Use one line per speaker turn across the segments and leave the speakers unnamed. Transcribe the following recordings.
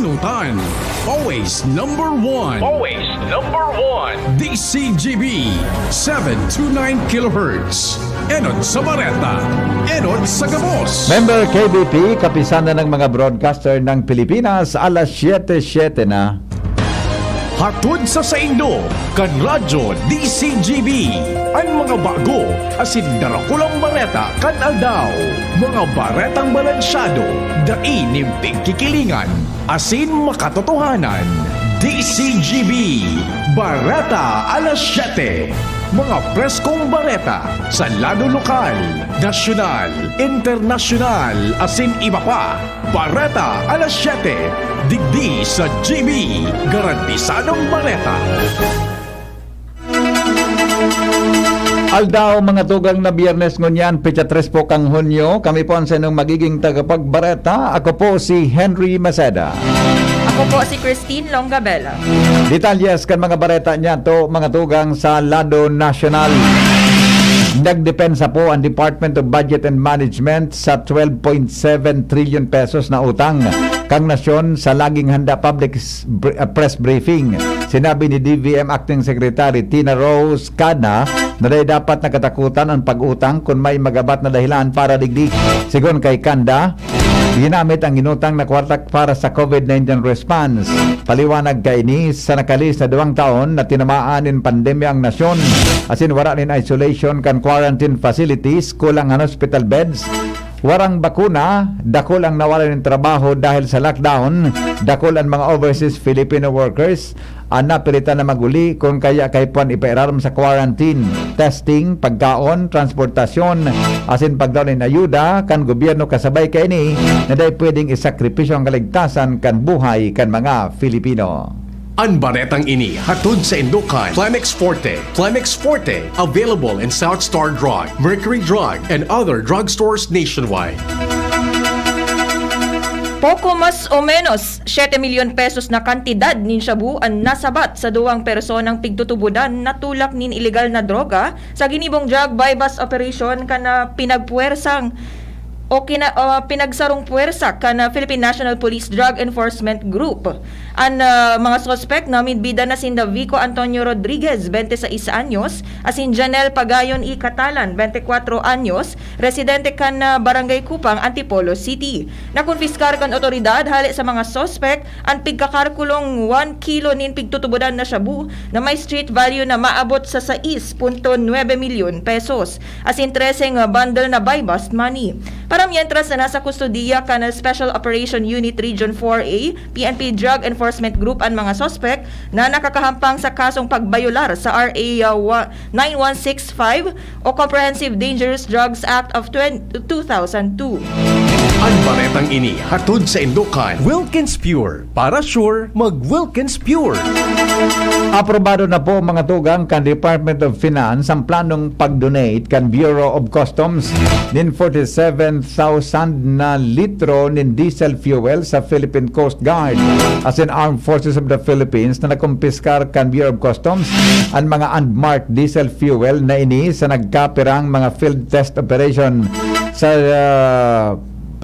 Sinutan. Always number one.
Always number one.
DCGB 729 kHz. Enod sa Bareta. Enod sa Gabos.
Member KBP, kapisanan ng mga broadcaster ng Pilipinas, alas 7:07 na.
Hatod sa Saindo, kan Radyo DCGB. Ang mga bago, asin darakulang bareta kan aldaw. Mga baretang balansyado, dain pigkikilingan, asin makatotohanan. DCGB, Bareta alas 7. Mga preskong bareta sa lado lokal, nasyonal, internasyonal, asin iba pa. Bareta alas 7. Digdi sa GB, garantisadong bareta.
Aldaw mga tugang na Biyernes ngunyan, Petsa 3 po kang Hunyo. Kami po ang sinong magiging tagapagbareta. Ako po si Henry Maceda.
Ako po si Christine Longabella.
Detalyes kan mga bareta niya to mga tugang sa lado nasyonal. Nagdepensa po ang Department of Budget and Management sa 12.7 trillion pesos na utang kang nasyon sa laging handa public press briefing. Sinabi ni DVM Acting Secretary Tina Rose Cadna na dapat nakatakutan ang pag-utang kung may magabat na dahilan para digdig. Sigon kay Kanda, ginamit ang inutang na kwarta para sa COVID-19 response. Paliwanag kay ni sa nakalis na 2 taon na tinamaan ng pandemya ang nasyon. Asin wala nin isolation kan quarantine facilities, kulang ang hospital beds, warang bakuna, dakol ang nawalan ng trabaho dahil sa lockdown, dakol ang mga overseas Filipino workers, ang napilitan na maguli kung kaya kay puan ipairaram sa quarantine, testing, pagkaon, transportasyon, asin pagdaw ng ayuda kan gobyerno kasabay kay ni na dahi pwedeng isakripisyo ang kaligtasan kan buhay kan mga Filipino.
Ang baretang ini hatod sa Indukan, Plemex Forte. Plemex Forte, available in South Star Drug, Mercury Drug, and other drugstores nationwide.
Poco mas o menos 7 milyon pesos na kantidad nin shabu ang nasabat sa 2 personang pigtutubudan na tulak nin ilegal na droga sa ginibong drug buy-bust operation kana pinagpuwersang o pinagsarong puwersa kana Philippine National Police Drug Enforcement Group. Ang mga suspect na midbida na sinda Vico Antonio Rodriguez, 26 anyos, asin Janelle Pagayon I. Catalan, 24 anyos, residente kan Barangay Kupang, Antipolo City. Nakonfiskar kan otoridad hali sa mga suspect ang pigkakarkulong 1 kilo nin pigtutubudan na shabu na may street value na maabot sa 6.9 milyon pesos, asin 13 bundle na buy-bust money. Para mientras na nasa kustodiya ka ng Special Operation Unit Region 4A, PNP Drug Enforcement Group ang mga suspect na nakakahampang sa kasong pagbayular sa RA 9165 o Comprehensive Dangerous Drugs Act of 2002.
Ang baretang ini hatod sa Indukan, Wilkins Pure. Para sure, mag-Wilkins Pure.
Aprobado na po mga tugang kan Department of Finance ang planong pag-donate kan Bureau of Customs nin 47,000 na litro nin diesel fuel sa Philippine Coast Guard as in Armed Forces of the Philippines na nakumpiskar kan Bureau of Customs ang mga unmarked diesel fuel na ini sa nagkapirang mga field test operation sa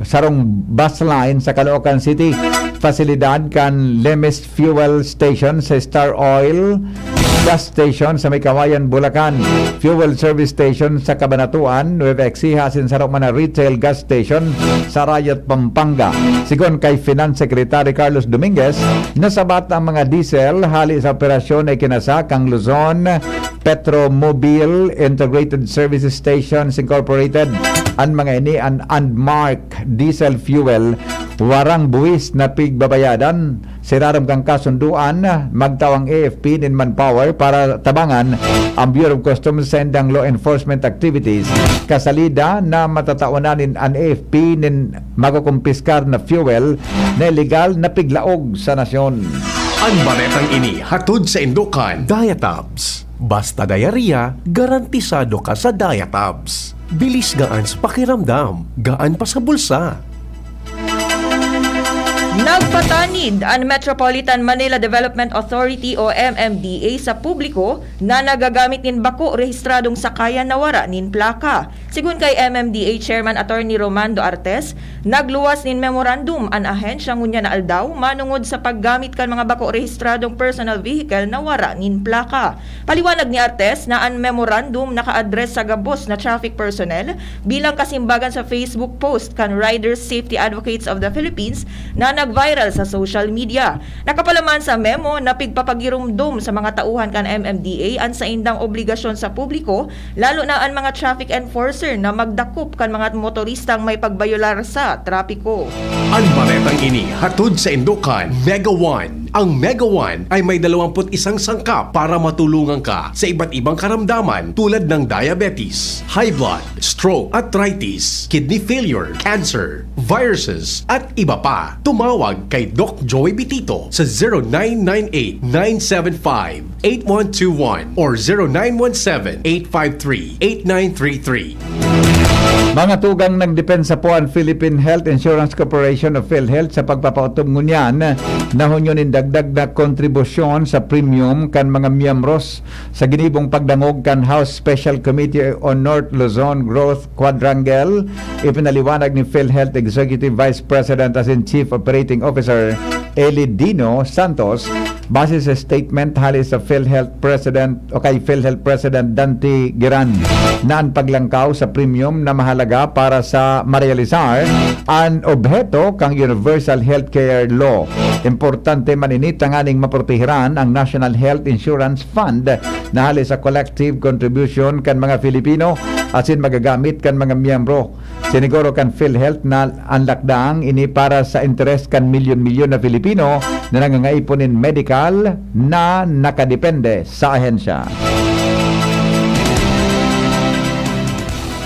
sarong bus line sa Caloocan City. Fasilidad kan Lemes Fuel Station sa Star Oil Gas Station sa May Kawayan, Bulacan. Fuel Service Station sa Cabanatuan, Nueva Ecija, sin sarong mga retail gas station sa Rayat, Pampanga. Sigon kay Finance Secretary Carlos Dominguez, nasabat ang mga diesel hali sa operasyon ay kinasa kang Luzon Petromobile Integrated Services Stations Incorporated. Ang mga ini ang unmarked diesel fuel warang buwis na pigbabayadan. Siraram kang kasunduan magtawang AFP nin manpower para tabangan ang Bureau of Customs sa endang law enforcement activities. Kasalida na matataonanin ang AFP nin makukumpiskar na fuel na illegal na piglaog sa nasyon.
Ang baretang ini hatod sa Indukan, Diatabs. Basta diarrhea, garantisado ka sa Diatabs. Bilis gaan sa pakiramdam, gaan pa sa bulsa.
Nagpatanid ang Metropolitan Manila Development Authority o MMDA sa publiko na nagagamit nin bako rehistradong sakayan na wara nin plaka. Sigun kay MMDA Chairman Attorney Romando Artes, nagluwas nin memorandum an ahensya ngunya na aldaw manungod sa paggamit kan mga bako rehistradong personal vehicle na wara nin plaka. Paliwanag ni Artes na ang memorandum naka-address sa gabos na traffic personnel bilang kasimbagan sa Facebook post kan Riders Safety Advocates of the Philippines na nag-viral sa social media. Nakapalaman sa memo na pigpapagirumdum sa mga tauhan kan MMDA ang sa indang obligasyon sa publiko, lalo na ang mga traffic enforcer na magdakup kan mga motoristang may pagbayolar sa trapiko.
Ang baletang ini hatod sa Indukan Mega One. Ang Mega One ay may 21 sangkap para matulungan ka sa iba't ibang karamdaman tulad ng diabetes, high blood, stroke, arthritis, kidney failure, cancer, viruses, at iba pa. Tumawag kay Doc Joey Bitito sa 0998-975-8121 or 0917-853-8933.
Mga tugang nagdepensa po ang Philippine Health Insurance Corporation of PhilHealth sa pagpapautom ngunyan na hunyonin dagdag na kontribusyon sa premium kan mga miyembros sa ginibong pagdangog kan House Special Committee on North Luzon Growth Quadrangle. Ipinaliwanag ni PhilHealth Executive Vice President as in Chief Operating Officer Eli Dino Santos base sa statement halis sa PhilHealth President o kay PhilHealth President Dante Giran na ang paglangkaw sa premium na mahalaga para sa marealisar ang obheto kang Universal Healthcare Law. Importante maninit ang aning maprotehiran ang National Health Insurance Fund na halis sa collective contribution kan mga Filipino asin magagamit kan mga miyembro. Siniguro kan PhilHealth na ang lakdaang ini para sa interes kan milyon-milyon na Filipino na nangangaiponin medical na nakadepende sa ahensya.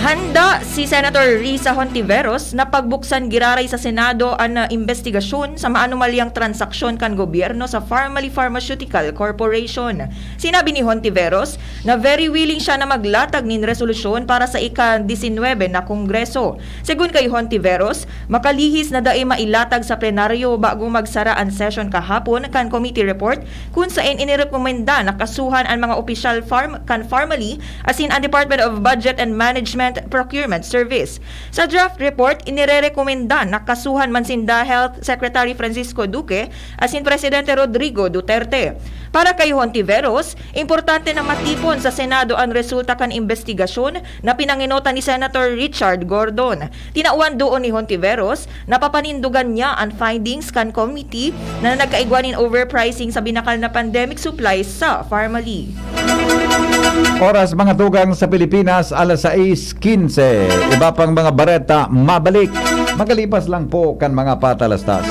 Handa si Senator Risa Hontiveros na pagbuksan giraray sa Senado ang investigasyon sa maanumalyang transaksyon kan gobyerno sa Pharmally Pharmaceutical Corporation. Sinabi ni Hontiveros na very willing siya na maglatag nin resolusyon para sa ika-19 na Kongreso. Segun kay Hontiveros, makalihis na daay mailatag sa plenaryo bago magsara ang session kahapon kan committee report kung saan inirekomenda na kasuhan ang mga opisyal kan Pharmally asin ang Department of Budget and Management Procurement Service. Sa draft report, inirekomenda na kasuhan man sinda Health Secretary Francisco Duque asin Presidente Rodrigo Duterte. Para kay Hontiveros, importante na matipon sa Senado ang resulta kan investigasyon na pinanginutan ni Senator Richard Gordon. Tinauan doon ni Hontiveros na papanindugan niya ang findings kan committee na nagkaigwanin overpricing sa binakal na pandemic supplies sa Pharmally.
Oras mga tugang sa Pilipinas, alas 6:15. Iba pang mga bareta, mabalik. Magalipas lang po kan mga patalastas.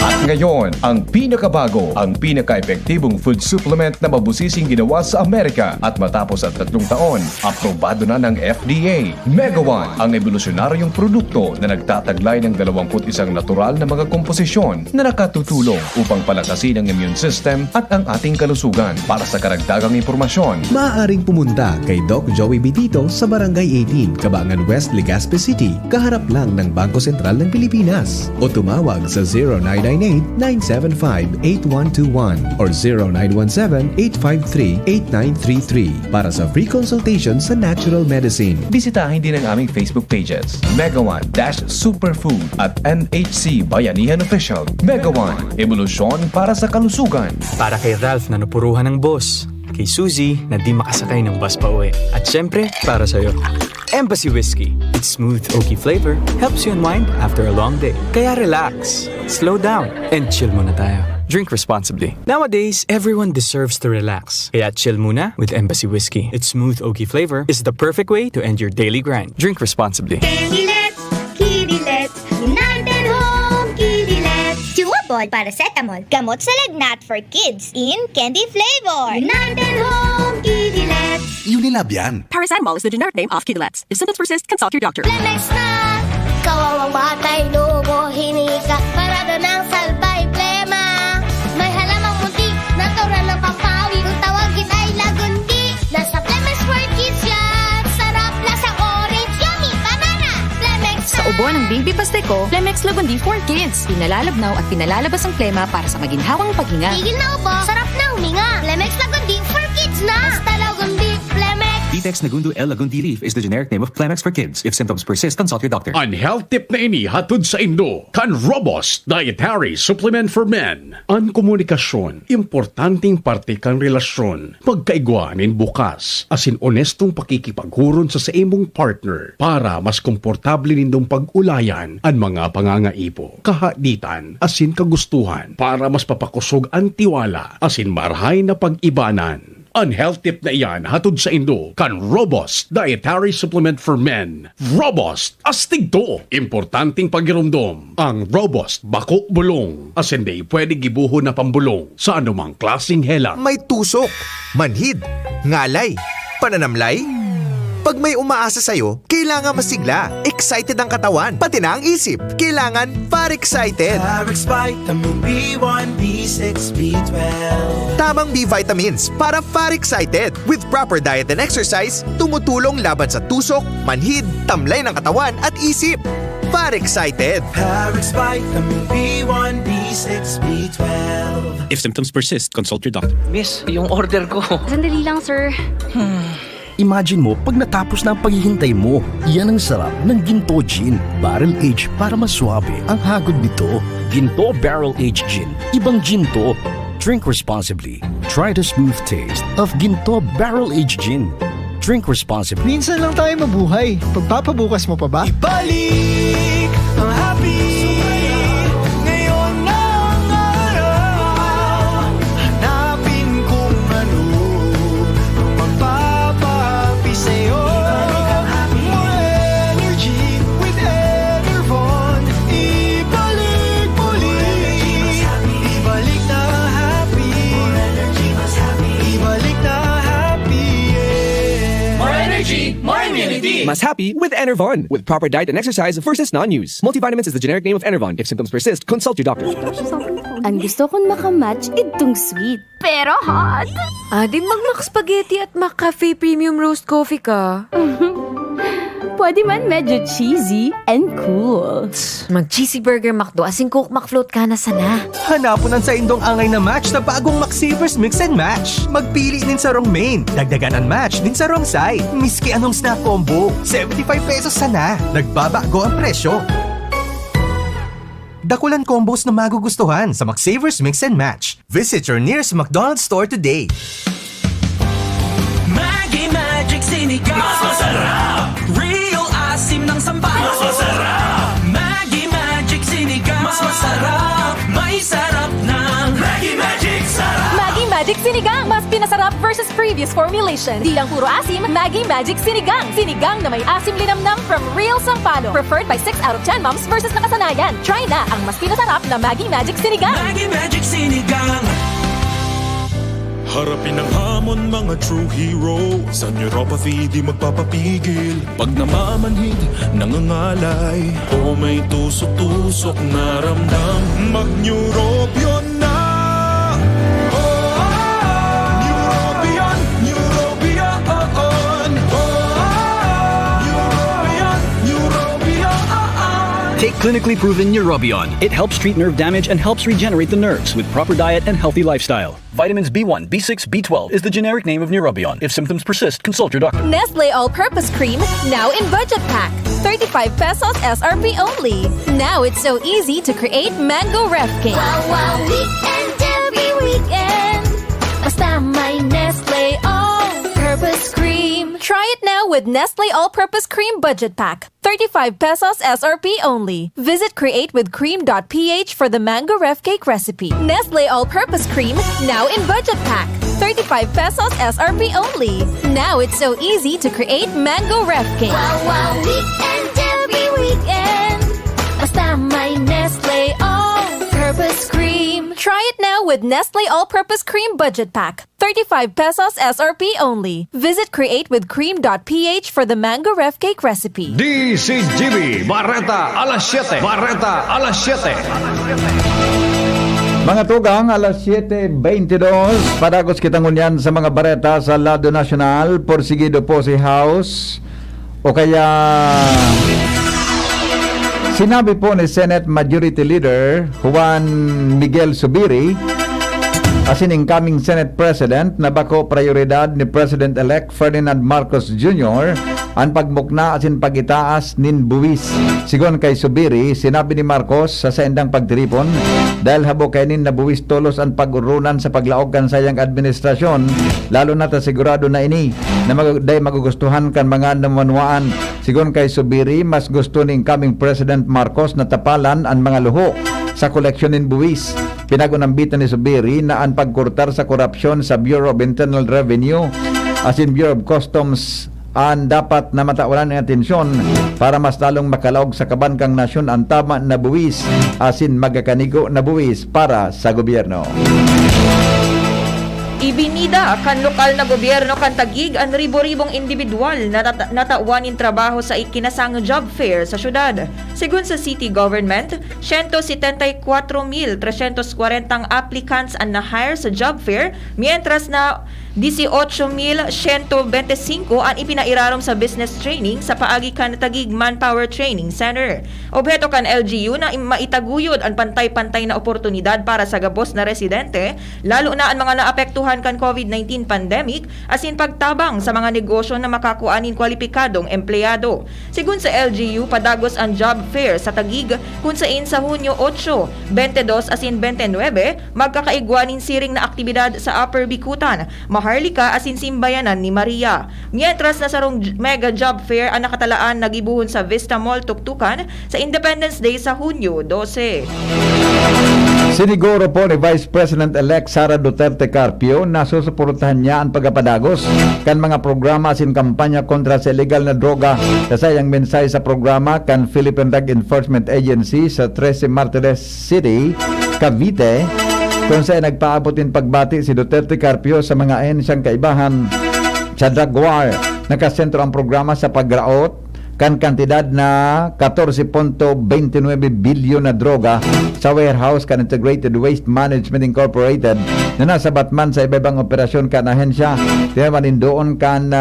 At ngayon, ang pinakabago, ang pinaka-epektibong food supplement na mabusising ginawa sa Amerika at matapos ang 3 taon, aprobado na ng FDA. Mega One, ang evolusyonaryong produkto na nagtataglay ng 21 natural na mga komposisyon na nakatutulong upang palakasin ang immune system at ang ating kalusugan. Para sa karagdagang impormasyon,
maaaring pumunta kay Doc Joey Bitito sa Barangay 18, Cabangan West, Legazpi City, kaharap lang ng Bangko Sentral ng Pilipinas. O tumawag sa 0998-975-8121 or 0917-853-8933 para sa free consultation sa natural medicine.
bisitahin din ang aming Facebook pages, Mega One-Superfood at NHC Bayanihan Official. Mega One, evolusyon para sa kalusugan.
Para kay Ralph na napuruhan ng boss, kay Suzy na di makasakay ng bus pa uwi, at syempre, para sa'yo. Embassy Whiskey. Its smooth, oaky flavor helps you unwind after a long day. Kaya relax, slow down, and chill muna tayo. Drink responsibly. Nowadays, everyone deserves to relax. Kaya chill muna with Embassy Whiskey. Its smooth, oaky flavor is the perfect way to end your daily grind. Drink responsibly.
Kidilets, Kidilets, United Home Kidilets. Chewable paracetamol, gamot sa lagnat for kids in candy flavor. United Home Kidilets.
Unilab yan.
Paracetamol is the generic name of Kidilets. If symptoms persist, consult your doctor.
Lemex na, kawawang batay, lubo, hinika, parada ng salbay, plema. May halamang muntik, natural ng papawi, kung tawagin ay lagundi. Nasa Lemex for kids yan, sarap lasang orange, yummy, banana. Lemex na.
Sa ubo ng baby pasteko, Flemex Lagundi for Kids. Pinalalabnaw at pinalalabas ang plema para sa maginhawang paghinga.
Tigil na ubo, sarap na huminga. Lemex lagundi for kids na. Basta lagundi, Lemex.
Vitex Nagundo L. Lagundi Leaf is the generic name of Plemex for kids. If symptoms persist, consult your doctor.
Ang health tip na ini hatod sa Indo, kan Robust Dietary Supplement for Men. Ang komunikasyon, importanteng parte kang relasyon. Pagkaigwanin bukas, asin honestong pakikipaghuron sa imong partner para mas komportable nindong pag-ulayan ang mga pangangaipo, kahaditan, asin kagustuhan para mas papakusog ang tiwala, asin marhay na pag-ibanan. Ang health tip na iyan hatod sa Indo kan Robust Dietary Supplement for Men. Robust, astig to. Importanteng pagirumdom. Ang Robust bako bulong. As hindi pwede gibuho na pambulong sa anumang klaseng helang.
May tusok, manhid, ngalay, pananamlay. Pag may umaasa sa'yo, kailangan masigla. Excited ang katawan, pati na ang isip. Kailangan Far-Excited.
Vitamin B1, B6, B12.
Tamang B vitamins para Far-Excited. With proper diet and exercise, tumutulong laban sa tusok, manhid, tamlay ng katawan at isip. Far-Excited.
Vitamin B1, B6, B12.
If symptoms persist, consult your doctor.
Miss, yung order ko.
Sandali lang, sir.
Imagine mo pag natapos na ang paghihintay mo. Yan ang sarap ng Ginto Gin. Barrel Aged para mas swabe ang hagod nito. Ginto Barrel Aged Gin. Ibang gin to. Drink responsibly. Try the smooth taste of Ginto Barrel Aged Gin. Drink responsibly.
Minsan lang tayo mabuhay. Pagpapabukas mo pa ba? Ibalik ang happy. Ngayon na ang araw. Hanapin kung ano ang magpapapi sa'yo. More energy with Enervon. Ibalik muli. Ibalik na ang happy. Ibalik na ang happy.
More energy, more immunity.
Mas happy with Enervon. With proper diet and exercise versus non-use. Multivitamins is the generic name of Enervon. If symptoms persist, consult your doctor.
Ang gusto kong makamatch itong sweet. Pero hot.
Di mag-Mac Spaghetti at Mac Cafe Premium Roast Coffee ka.
Pwede man medyo cheesy and cool.
Mag-cheesy burger McDo, asing Coke McFloat ka na sana.
Hanapon ang sa indong angay na match na bagong McSavers Mix and Match. Magpili din sa wrong main. Dagdagan ang match din sa wrong side. Miski anong snack combo. 75 pesos sana. Nagbabago ang presyo. Dakulan combos na magugustuhan sa McSavers Mix and Match. Visit your nearest McDonald's store today.
Maggie Magic Sinigang. Mas masarap. Real asim ng sambal. Mas masarap. Maggie Magic Sinigang. Mas masarap. May sarap ng Maggie Magic Sarap.
Maggie Magic Sinigang. Mas pinasarap versus previous formulation. Di lang puro asim, Maggie Magic Sinigang. Sinigang na may asim linamnam from Real Sampalo. Preferred by 6 out of 10 moms versus nakasanayan. Try na ang mas pinasarap na Maggie Magic Sinigang.
Maggie Magic Sinigang.
Harapin ang hamon, mga true hero. Sa neuropathy, di magpapapigil. Pag namamanhid, nangangalay, o may tusok-tusok na ramdam, mag-neurobion na! Neurobion, Neurobion! Neurobion, Neurobion!
Take clinically proven Neurobion. It helps treat nerve damage and helps regenerate the nerves with proper diet and healthy lifestyle. Vitamins B1, B6, B12 is the generic name of Neurobion. If symptoms persist, consult your doctor.
Nestle All-Purpose Cream, now in budget pack. 35 pesos SRP only. Now it's so easy to create mango ref cake.
Wow, wow, weekend every weekend. Basta may Nestle All-Purpose Cream.
Try it now with Nestle All-Purpose Cream Budget Pack. 35 pesos SRP only. Visit createwithcream.ph for the mango ref cake recipe. Nestle All-Purpose Cream, now in budget pack. 35 pesos SRP only. Now it's so easy to create mango ref cake.
Wow, wow, weekend every weekend. Basta may Nestle All-Purpose Cream.
Try it now with Nestle All-Purpose Cream Budget Pack. 35 pesos SRP only. Visit createwithcream.ph for the mango ref cake recipe.
DCGB, Barreta, alas 7. Barreta, alas 7.
Mga tugang, alas 7:22, padagos kitang unyan sa mga bareta sa Lado Nacional, porsigido po si House, o kaya sinabi po ni Senate Majority Leader Juan Miguel Zubiri Asin incoming Senate President na bako prioridad ni President-elect Ferdinand Marcos Jr. ang pagmukna asin pagitaas nin buwis. Sigon kay Subiri, sinabi ni Marcos sa saindang pagtiripon dahil habo kainin na buwis tolos ang pag-urunan sa paglaog kan sayang administrasyon, lalo na ta sigurado na ini na magugustuhan kan mga namanwaan. Sigon kay Subiri, mas gusto ni incoming President Marcos na tapalan ang mga luho sa koleksyon nin buwis. Pinagunambitan ni Subiri na ang pagkurtar sa korupsyon sa Bureau of Internal Revenue asin Bureau of Customs ang dapat na matawalan ng atensyon para mas lalong makalaog sa kabankang nasyon ang tama na buwis asin magakanigo na buwis para sa gobyerno.
Ibinida kan lokal na gobyerno kan Taguig ang ribo-ribong individual na natauwanin trabaho sa ikinasang job fair sa syudad. Sigun sa city government, 174,340 applicants ang na-hire sa job fair, mientras na 18,125 ang ipinairarom sa business training sa paagi kan Taguig Manpower Training Center. Objeto kan LGU na maitaguyod ang pantay-pantay na oportunidad para sa gabos na residente, lalo na ang mga naapektuhan kan COVID-19 pandemic, asin pagtabang sa mga negosyo na makakuanin kwalipikadong empleyado. Sigun sa LGU, padagos ang job fair sa Taguig kung saan sa Hunyo 8, 22 asin 29 magkakaigwanin siring na aktibidad sa Upper Bikutan, Maharlika asin Simbayanan ni Maria. Mientras na sarong mega job fair ang nakatalaan nagibuhon sa Vista Mall Tuktukan sa Independence Day sa Hunyo 12.
Siniguro po ni Vice President-elect Sara Duterte Carpio na susuportahan niya ang pagpapadagos kan mga programa asin kampanya kontra sa illegal na droga. Kasayang mensahe sa programa kan Philippine Drug Enforcement Agency sa 13 Martires City, Cavite, kung saan nagpaabotin pagbati si Duterte Carpio sa mga ensyang kaibahan sa drug war. Nakasentro ang programa sa pagraot kan kantidad na 14.29 bilyon na droga sa warehouse kan Integrated Waste Management Incorporated na nasa batman sa iba-ibang operasyon kan ahensya. Tinaman doon kan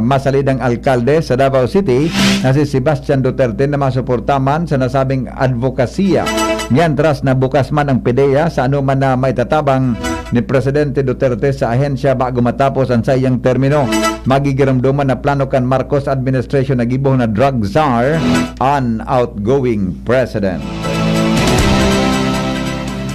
masalidang alkalde sa Davao City na si Sebastian Duterte na masuportaman sa nasabing advokasya. Mientras na bukas man ang PDEA sa anuman na may tatabang ni Presidente Duterte sa ahensya bago matapos ang sayang termino. Magigiramduman na plano kan Marcos administration na gibuh na drug czar an outgoing president.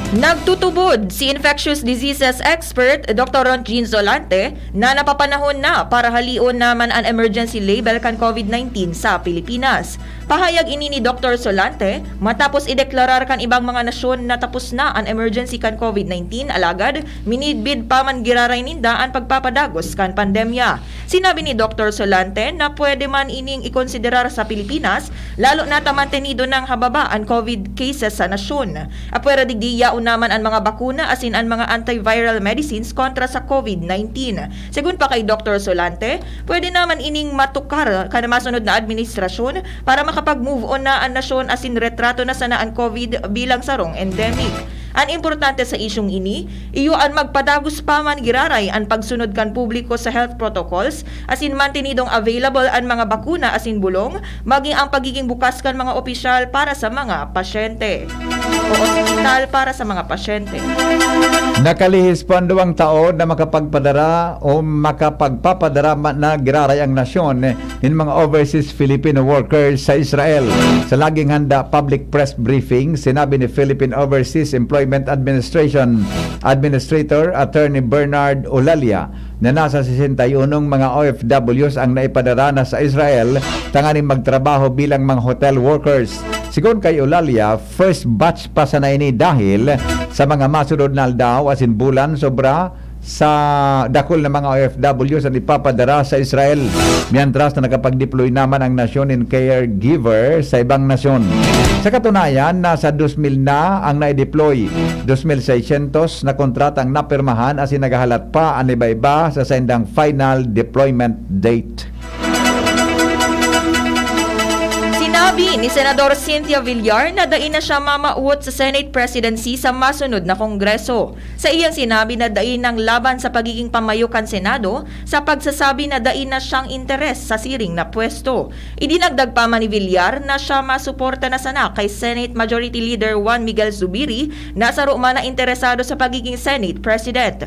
Nagtutubod si infectious diseases expert Dr. Ron Jean Zolante na napapanahon na para halion naman ang emergency label kan COVID-19 sa Pilipinas. Pahayag ini ni Dr. Zolante matapos ideklarar kan ibang mga nasyon na tapos na ang emergency kan COVID-19 alagad minidbid pa man giraray ninda ang pagpapadagos kan pandemya. Sinabi ni Dr. Zolante na pwede man ining ikonsiderar sa Pilipinas lalo na tamantenido ng hababa ang COVID cases sa nasyon. Apwera digdiya naman ang mga bakuna asin ang mga antiviral medicines kontra sa COVID-19. Sigun pa kay Dr. Zolante, pwede naman ining matukar kada masunod na administrasyon para makapag-move on na ang nasyon asin retrato na sana ang COVID bilang sarong endemic. Ang importante sa isyong ini, iyo ang magpadagos pa man giraray ang pagsunod kan publiko sa health protocols asin mantinidong available ang mga bakuna asin bulong maging ang pagiging bukas kan mga opisyal para sa mga pasyente o ospital para sa mga pasyente.
Nakalihis po ang 2 taon na makapagpadara o makapagpapadara na giraray ang nasyon in mga overseas Filipino workers sa Israel. Sa laging handa public press briefing, sinabi ni Philippine Overseas Employment Administration Administrator Attorney Bernard Olalia na nasa 61 mga OFWs ang naipadara na sa Israel tanganing magtrabaho bilang mga hotel workers. Sigon kay Olalia, first batch pa sa naini dahil sa mga masunod na aldaw asin bulan sobra sa dakol na mga OFWs ang ipapadara sa Israel. Mientras na nakapag-deploy naman ang nasyon in caregiver sa ibang nasyon. Sa katunayan, nasa 2,000 na ang na-deploy. 2,600 na kontratang napirmahan asin nagahalat pa ang iba-iba sa sendang final deployment date.
Sinabi ni Senador Cynthia Villar na dain na siya mamauot sa Senate presidency sa masunod na Kongreso. Sa iyang sinabi na dain ng laban sa pagiging pamayukan Senado sa pagsasabi na dain na siyang interes sa siring na pwesto. Idinagdag pa man ni Villar na siya masuporta na sana kay Senate Majority Leader Juan Miguel Zubiri na sa ruma na interesado sa pagiging Senate President.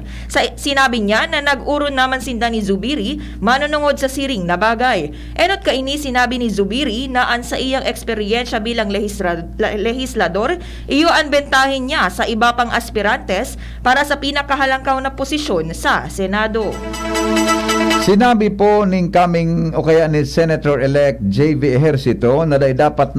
Sinabi niya na nag-uron naman sinda ni Zubiri manunungod sa siring na bagay. Enot kaini sinabi ni Zubiri na sa iyang eksperyensya bilang lehislador, iyo ang bentahin niya sa iba pang aspirantes para sa pinakahalangkaw na posisyon sa Senado.
Sinabi po ning kaming o kaya ni Senator-elect J.V. Ejercito na dapat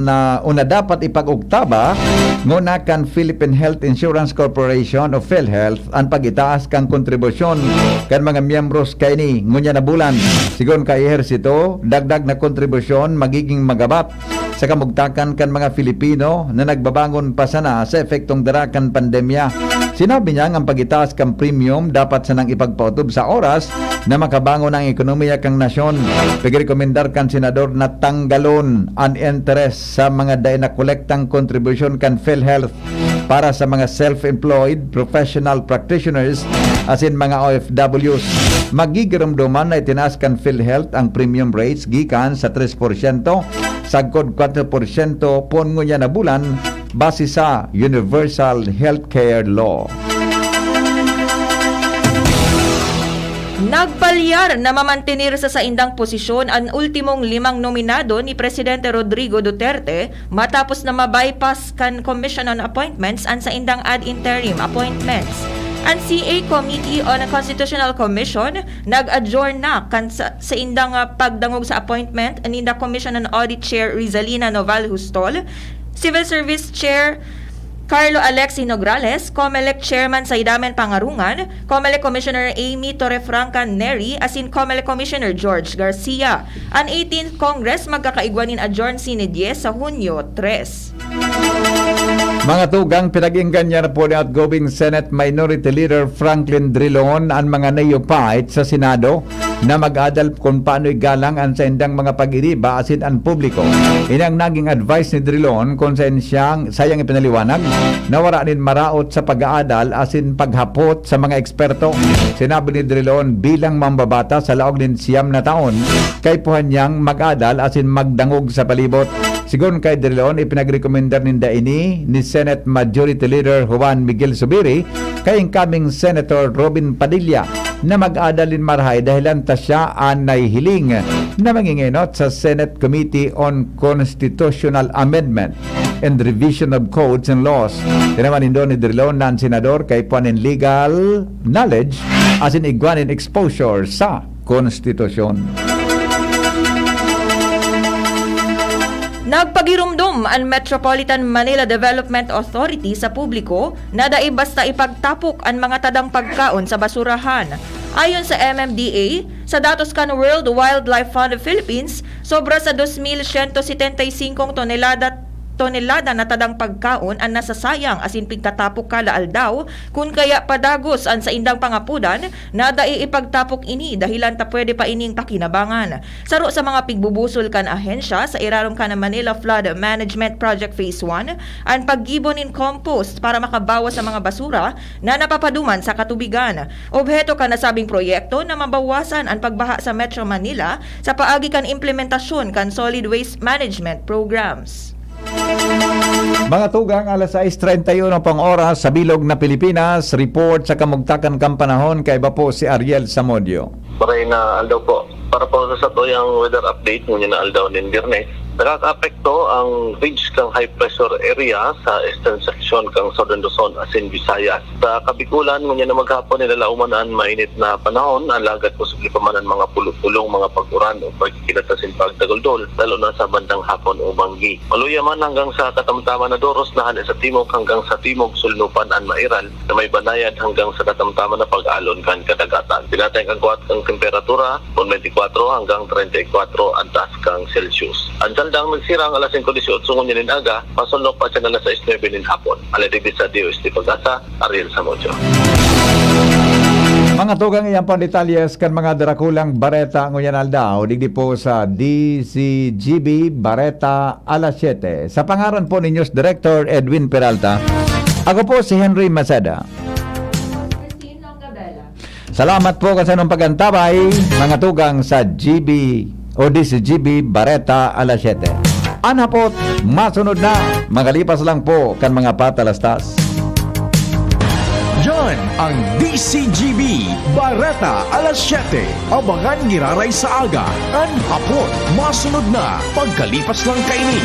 ipag-uktaba nguna kan Philippine Health Insurance Corporation o PhilHealth ang pag-itaas kang kontribusyon kan mga miyembros kay ni ngunya na bulan. Sigon kay Ejercito, dagdag na kontribusyon magiging magabat sa kamugtakan kan mga Filipino na nagbabangon pa sana sa epektong darakan pandemya. Sinabi niya ang pag-itaas kang premium dapat sanang ipagpautob sa oras na makabangon ang ekonomiya kang nasyon. Pagrekomendar kan senador na tanggalon ang interest sa mga day na kolektang kontribusyon kan PhilHealth para sa mga self-employed professional practitioners as in mga OFWs. Magigiramduman na itinaas kan PhilHealth ang premium rates gikan sa 3% sagkod 4% pongo niya na bulan base sa Universal Healthcare Law.
Nagpalyar na mamantenir sa saindang posisyon ang ultimong 5 nominado ni Presidente Rodrigo Duterte matapos na ma-bypass kan Commission on Appointments ang saindang ad interim appointments. Ang CA Committee on a Constitutional Commission nag-adjourn na kan sa indang pagdangog sa appointment ni the Commission on Audit Chair Rizalina Noval Hustol, Civil Service Chair Carlo Alexi Nograles, COMELEC Chairman Saidamen Pangarungan, COMELEC Commissioner Amy Torrefranca Neri, asin COMELEC Commissioner George Garcia. Ang 18th Congress magkakaigwanin adjourn sinidye sa Hunyo 3.
Mga tugang, pinag-inggan niya na po ni outgoing Senate Minority Leader Franklin Drilon ang mga neophyte sa Senado na mag-adal kung paano igalang ang saindang mga pag-iriba asin ang publiko. Inang naging advice ni Drilon kung sayang ipinaliwanag na wala rin maraot sa pag-aadal asin paghapot sa mga eksperto. Sinabi ni Drilon bilang mambabata sa laog din 9 na taon kay puhan niyang mag-adal asin magdangog sa palibot. Sigon kay Drilon, ipinagrekomendar ninda ini ni Senate Majority Leader Juan Miguel Zubiri kay incoming Senator Robin Padilla na mag-adalin marahay dahilan ta siya ang nahihiling na manginginot sa Senate Committee on Constitutional Amendment and Revision of Codes and Laws. Tinaman ni Drilon na ang senador kay puanin legal knowledge as in igwanin exposure sa konstitusyon.
Nagpagirumdum ang Metropolitan Manila Development Authority sa publiko na dai basta ipagtapok ang mga tadang pagkaon sa basurahan. Ayon sa MMDA, sa datos kan World Wildlife Fund of Philippines, sobra sa 2,175 tonelada na tadang pagkaon ang nasasayang asin pigtatapok kada aldaw kun kaya padagos ang sa indang pangapudan na dai ipagtapok ini dahilan ta pwede pa ining pakinabangan. Saro sa mga pigbubusol kan ahensya sa irarong kan Manila Flood Management Project Phase 1 ang paggibon in compost para makabawas sa mga basura na napapaduman sa katubigan. Obheto kan nasabing proyekto na mabawasan ang pagbaha sa Metro Manila sa paagi kan implementasyon kan solid waste management programs.
Mga tugang, alas 6:31 pang oras sa bilog na Pilipinas. Report sa kamugtakan kang panahon kay iba po si Ariel Samodio.
Maray na aldaw po. Para po sa to yung weather update ngunyan na aldaw ng Birnes. Nakaka-apekto ang ridge kang high pressure area sa eastern section kang Southern Luzon asin Visayas. Sa Kabikulan ngunyan na maghapon nilalauman ang mainit na panahon, ang lagat posible pa man ang mga pulong mga pag-uran o pagkikilatasin pagdagoldol lalo na sa bandang hapon o banggi. Maluya man hanggang sa katamtaman na Doros na sa timog hanggang sa timog sulnupan ang Mairal na may banayad hanggang sa katamtaman na pag-alon kan kadagatan. Pinatay kang kuwat kang temperatura 24 hanggang 34 ang taas kang Celsius. Ang saldang nagsirang alas 5:18 ngunyan ng aga, pasunok pa siya na alas 6:09 ng hapon. Aladibis sa DOST Pag-asa, Ariel Samodio.
Mga tugang iyan po detalyes kan mga darakulang Bareta nguyan aldaw digdi po sa DCGB Bareta alas 7. Sa pangaran po ni News Director Edwin Peralta, ako po si Henry Maceda. Salamat po kasi nung pagantabay mga tugang sa GB o DCGB Bareta alas 7. Ana po, masunod na, magalipas lang po kan mga patalastas.
Yan ang DCGB Bareta alas 7. Abangan giraray sa aga. An hapon, masunod na. Pagkalipas lang kaini.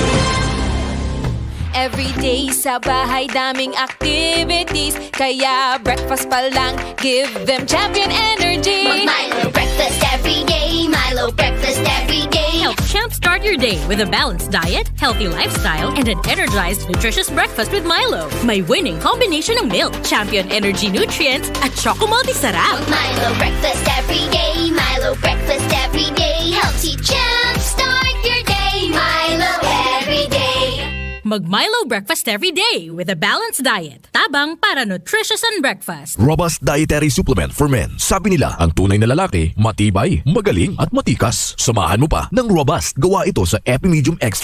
Everyday sa bahay daming activities, kaya breakfast pa lang give them champion energy.
Milo breakfast every day, Milo breakfast every day.
Help jumpstart your day with a balanced diet, healthy lifestyle, and an energized, nutritious breakfast with Milo. May winning combination ng milk, champion energy nutrients, at Choco Multisarap.
Milo breakfast every day, Milo breakfast every day. Helps you jumpstart your day, Milo every day.
Mag-Milo breakfast every day with a balanced diet. Tabang para nutritious and breakfast.
Robust dietary supplement for men. Sabi nila, ang tunay na lalaki, matibay, magaling at matikas. Samahan mo pa ng Robust. Gawa ito sa Epimedium Extra.